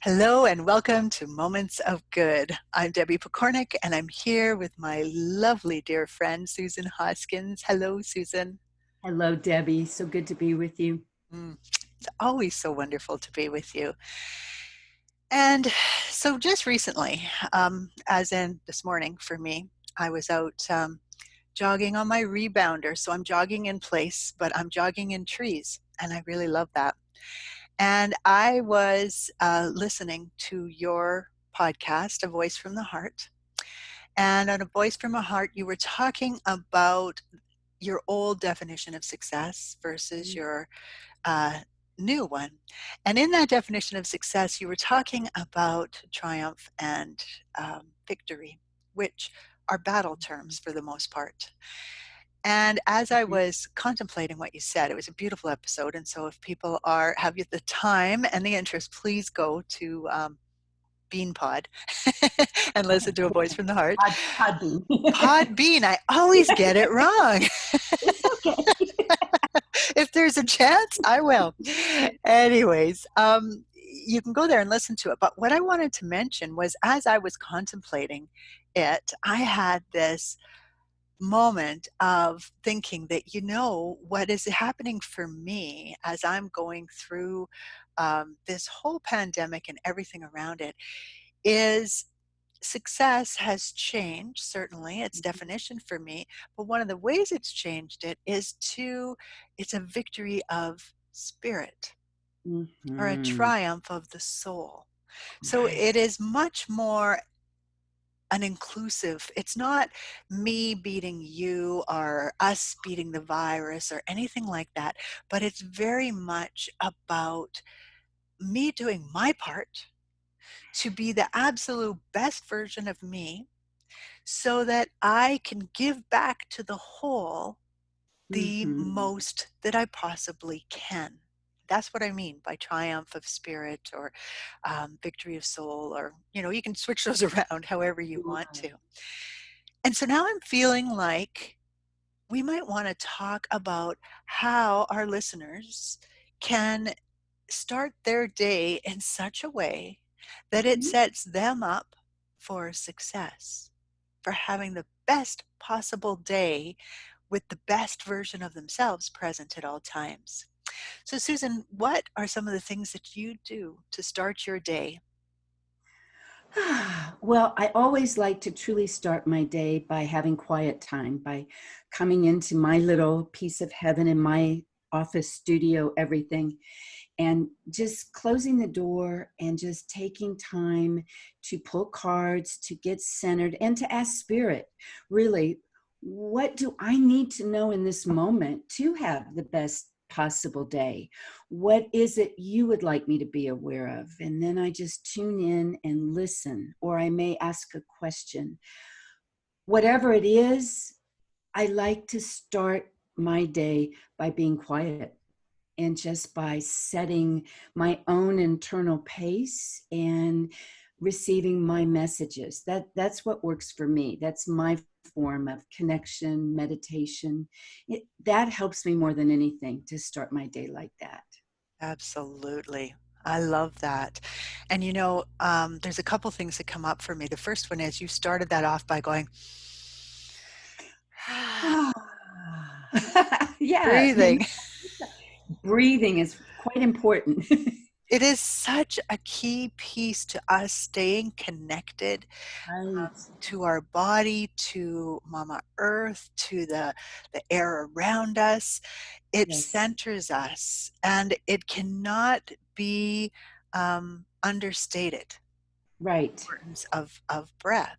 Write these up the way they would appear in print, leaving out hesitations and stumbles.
Hello and welcome to Moments of Good. I'm Debbie Pokornik and I'm here with my lovely dear friend Susan Hoskins. Hello, Susan. Hello, Debbie. So good to be with you. It's always so wonderful to be with you. And so just recently, as in this morning for me, I was out jogging on my rebounder. So I'm jogging in place, but I'm jogging in trees. And I really love that. And I was listening to your podcast, A Voice from the Heart. And on A Voice from a Heart, you were talking about your old definition of success versus your uh, new one. And in that definition of success, you were talking about triumph and victory, which are battle terms for the most part. And as I was contemplating what you said, it was a beautiful episode. And so if people have the time and the interest, please go to Beanpod and listen to A Voice from the Heart. Podbean. Podbean, I always get it wrong. It's okay. If there's a chance, I will. Anyways, you can go there and listen to it. But what I wanted to mention was as I was contemplating it, I had this moment of thinking that, what is happening for me as I'm going through this whole pandemic and everything around it is success has changed, certainly, its definition for me. But one of the ways it's changed it's a victory of spirit or a Mhm. triumph of the soul. So Right. it is much more an inclusive, it's not me beating you or us beating the virus or anything like that, but it's very much about me doing my part to be the absolute best version of me so that I can give back to the whole the Mhm. most that I possibly can. That's what I mean by triumph of spirit or victory of soul, or, you can switch those around however you want Right. to. And so now I'm feeling like we might want to talk about how our listeners can start their day in such a way that it Mhm. sets them up for success, for having the best possible day with the best version of themselves present at all times. So, Susan, what are some of the things that you do to start your day? Well, I always like to truly start my day by having quiet time, by coming into my little piece of heaven in my office studio, everything, and just closing the door and just taking time to pull cards, to get centered, and to ask spirit, really, what do I need to know in this moment to have the best possible day? What is it you would like me to be aware of? And then I just tune in and listen, or I may ask a question. Whatever it is, I like to start my day by being quiet and just by setting my own internal pace and receiving my messages. That's what works for me. That's my form of connection, meditation. That helps me more than anything to start my day like that. Absolutely. I love that. And there's a couple things that come up for me. The first one is you started that off by going, Yeah, breathing. breathing is quite important. It is such a key piece to us staying connected Right. to our body, to Mama Earth, to the air around us. It Yes. centers us and it cannot be understated, Right. the importance of breath.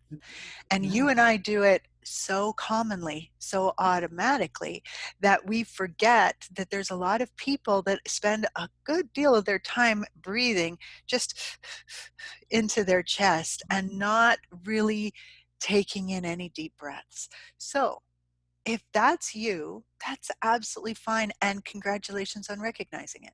And you Right. and I do it so commonly, so automatically, that we forget that there's a lot of people that spend a good deal of their time breathing just into their chest and not really taking in any deep breaths. So, if that's you, that's absolutely fine. And congratulations on recognizing it.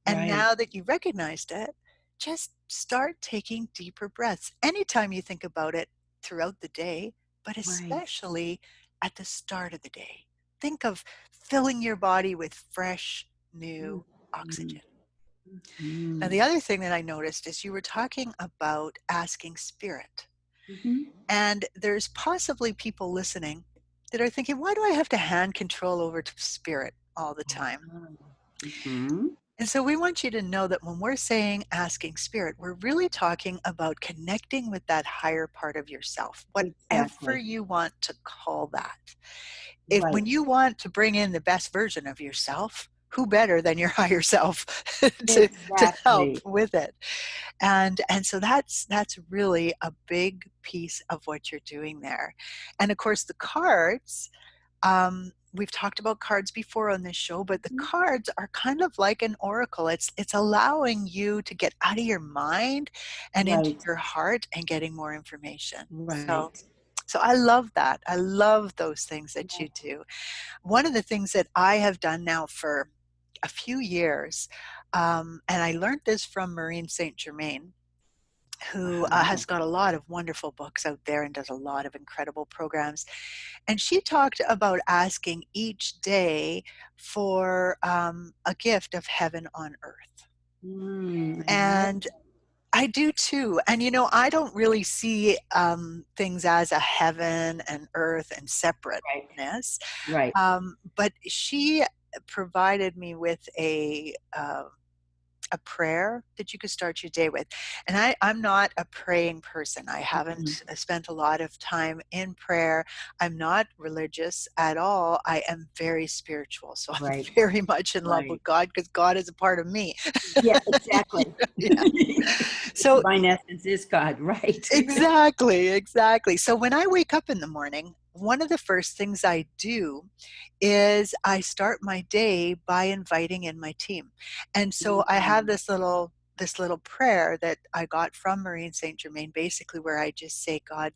And Right. now that you recognized it, just start taking deeper breaths anytime you think about it throughout the day, but Right. especially at the start of the day. Think of filling your body with fresh, new Mhm. oxygen. Now, Mm-hmm. the other thing that I noticed is you were talking about asking spirit. Mm-hmm. And there's possibly people listening that are thinking, why do I have to hand control over to spirit all the time? Mm-hmm. And so we want you to know that when we're saying asking spirit, we're really talking about connecting with that higher part of yourself, whatever Exactly. you want to call that. If when Right. you want to bring in the best version of yourself, who better than your higher self to help Exactly. with it? And so that's really a big piece of what you're doing there. And of course the cards, we've talked about cards before on this show, but the Mhm. cards are kind of like an oracle. It's allowing you to get out of your mind and into Right. your heart and getting more information. So Right. so I love that. I love those things that Yeah. you do. One of the things that I have done now for a few years, and I learned this from Maureen St. Germain, who has Wow. got a lot of wonderful books out there and does a lot of incredible programs. And she talked about asking each day for a gift of heaven on earth. I love And I do too. And I don't really see things as a heaven and earth and right. separateness. Right. But she provided me with a prayer that you could start your day with. And I'm not a praying person. I Mhm. haven't spent a lot of time in prayer. I'm not religious at all. I am very spiritual. So I'm Right. very much in love Right. with God because God is a part of me. Yeah, exactly. Yeah. The So divine essence is God, right? exactly, exactly. So when I wake up in the morning, one of the first things I do is I start my day by inviting in my team. And so I have Mhm. this little prayer that I got from Maureen St. Germain, basically where I just say, God,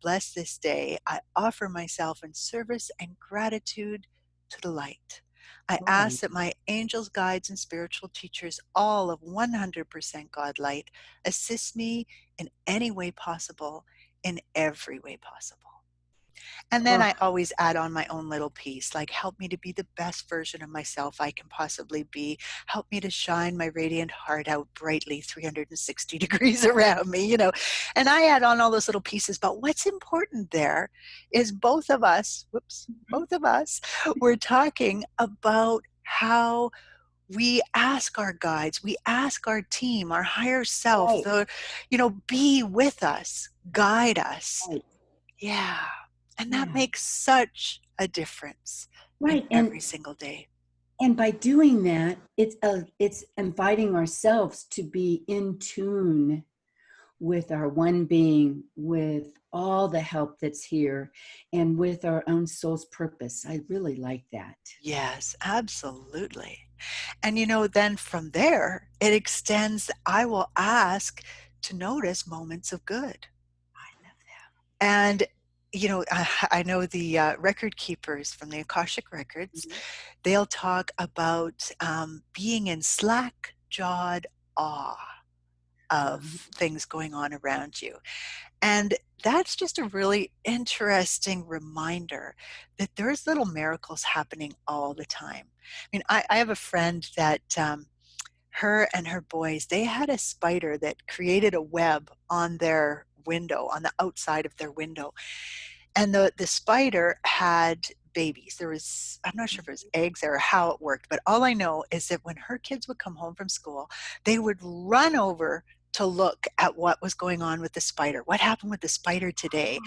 bless this day. I offer myself in service and gratitude to the light. I ask Right. that my angels, guides, and spiritual teachers, all of 100% God light, assist me in any way possible, in every way possible. And then I Oh, always add on my own little piece, like help me to be the best version of myself I can possibly be. Help me to shine my radiant heart out brightly 360 degrees around me, And I add on all those little pieces. But what's important there is both of us, we're talking about how we ask our guides, we ask our team, our higher self, right. be with us, guide us. Right. Yeah. And that Yeah. makes such a difference in Right. every single day. And by doing that, it's inviting ourselves to be in tune with our one being, with all the help that's here, and with our own soul's purpose. I really like that. Yes, absolutely. And then from there, it extends, I will ask to notice moments of good. I love And I know the record keepers from the Akashic records, that. they'll talk about being in slack jawed awe of Mhm. things going on around you. And that's just a really interesting reminder that there's little miracles happening all the time. I mean, I have a friend that her and her boys, they had a spider that created a web on their window, on the outside of their window. And the spider had babies. I'm not sure if it was eggs or how it worked, but all I know is that when her kids would come home from school, they would run over to look at what was going on with the spider. What happened with the spider today?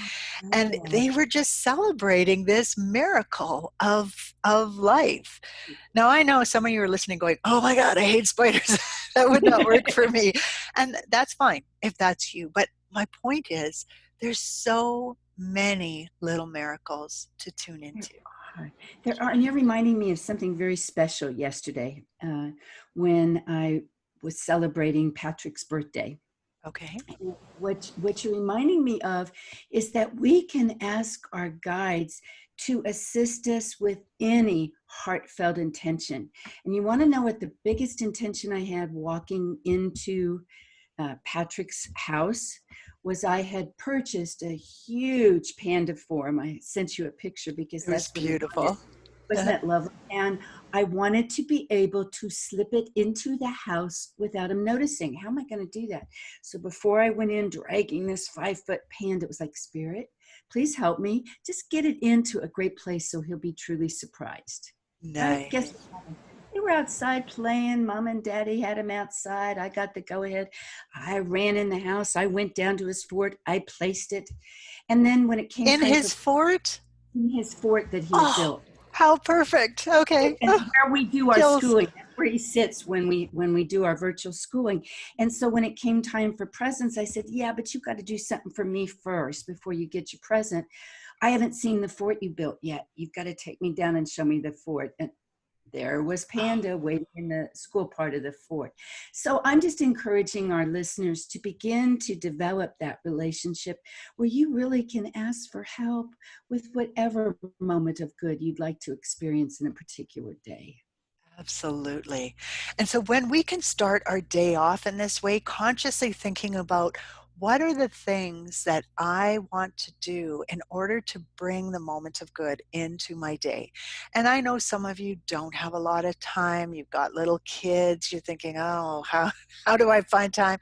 And Oh, they were just celebrating this miracle of life. Now I know some of you are listening going, "Oh my God, I hate spiders. That would not work for me." And that's fine if that's you. But my point is there's so many little miracles to tune there into. are. There are. And you're reminding me of something very special yesterday when I was celebrating Patrick's birthday. Okay? What you're reminding me of is that we can ask our guides to assist us with any heartfelt intention. And you want to know what the biggest intention I had walking into Patrick's house was I had purchased a huge panda form. I sent you a picture because It was that's what he wanted. beautiful. Wasn't that lovely? And I wanted to be able to slip it into the house without him noticing. How am I going to do that? So before I went in dragging this 5-foot panda, it was like, Spirit, please help me. Just get it into a great place so he'll be truly surprised. Right? Guess Nice. what happened? They were outside playing. Mom and Daddy had him outside. I got the go ahead. I ran in the house. I went down to his fort. I placed it. And then when it came In time for his fort? his fort that he had Oh, built, how perfect. Okay. and Oh, where we do our chills. schooling, that's where he sits when we do our virtual schooling. And so when it came time for presents, I said, yeah, but you got to do something for me first before you get your present. I haven't seen the fort you built yet. You've got to take me down and show me the fort. And there was Oh, Panda waiting in the school part of the fort. So I'm just encouraging our listeners to begin to develop that relationship where you really can ask for help with whatever moment of good you'd like to experience in a particular day. absolutely. And so when we can start our day off in this way, consciously thinking about what are the things that I want to do in order to bring the moment of good into my day. And I know some of you don't have a lot of time. You've got little kids. You're thinking, oh, how do I find time?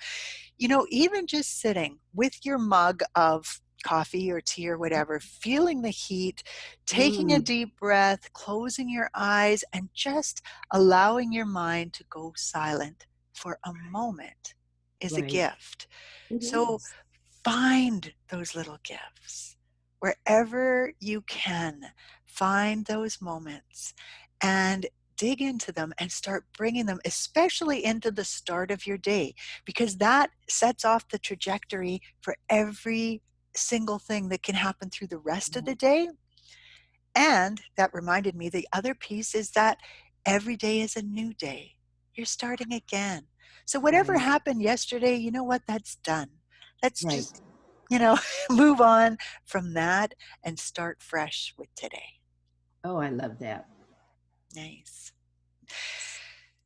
Even just sitting with your mug of coffee or tea or whatever, feeling the heat, taking a Mm, deep breath, closing your eyes, and just allowing your mind to go silent for a moment is a right. gift. It So is. find those little gifts wherever you can. Find those moments and dig into them and start bringing them, especially into the start of your day, because that sets off the trajectory for every single thing that can happen through the rest of the day. And that reminded me the other piece is that every day is a new day. You're starting again. So whatever Right. happened yesterday, you know what? That's done. Let's just, Right. you know, move on from that and start fresh with today. Oh, I love that. Nice.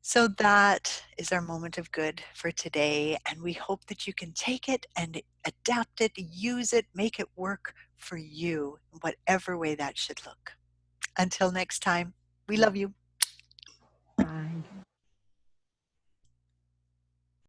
So that is our moment of good for today. And we hope that you can take it and adapt it, use it, make it work for you in whatever way that should look. Until next time, we love you.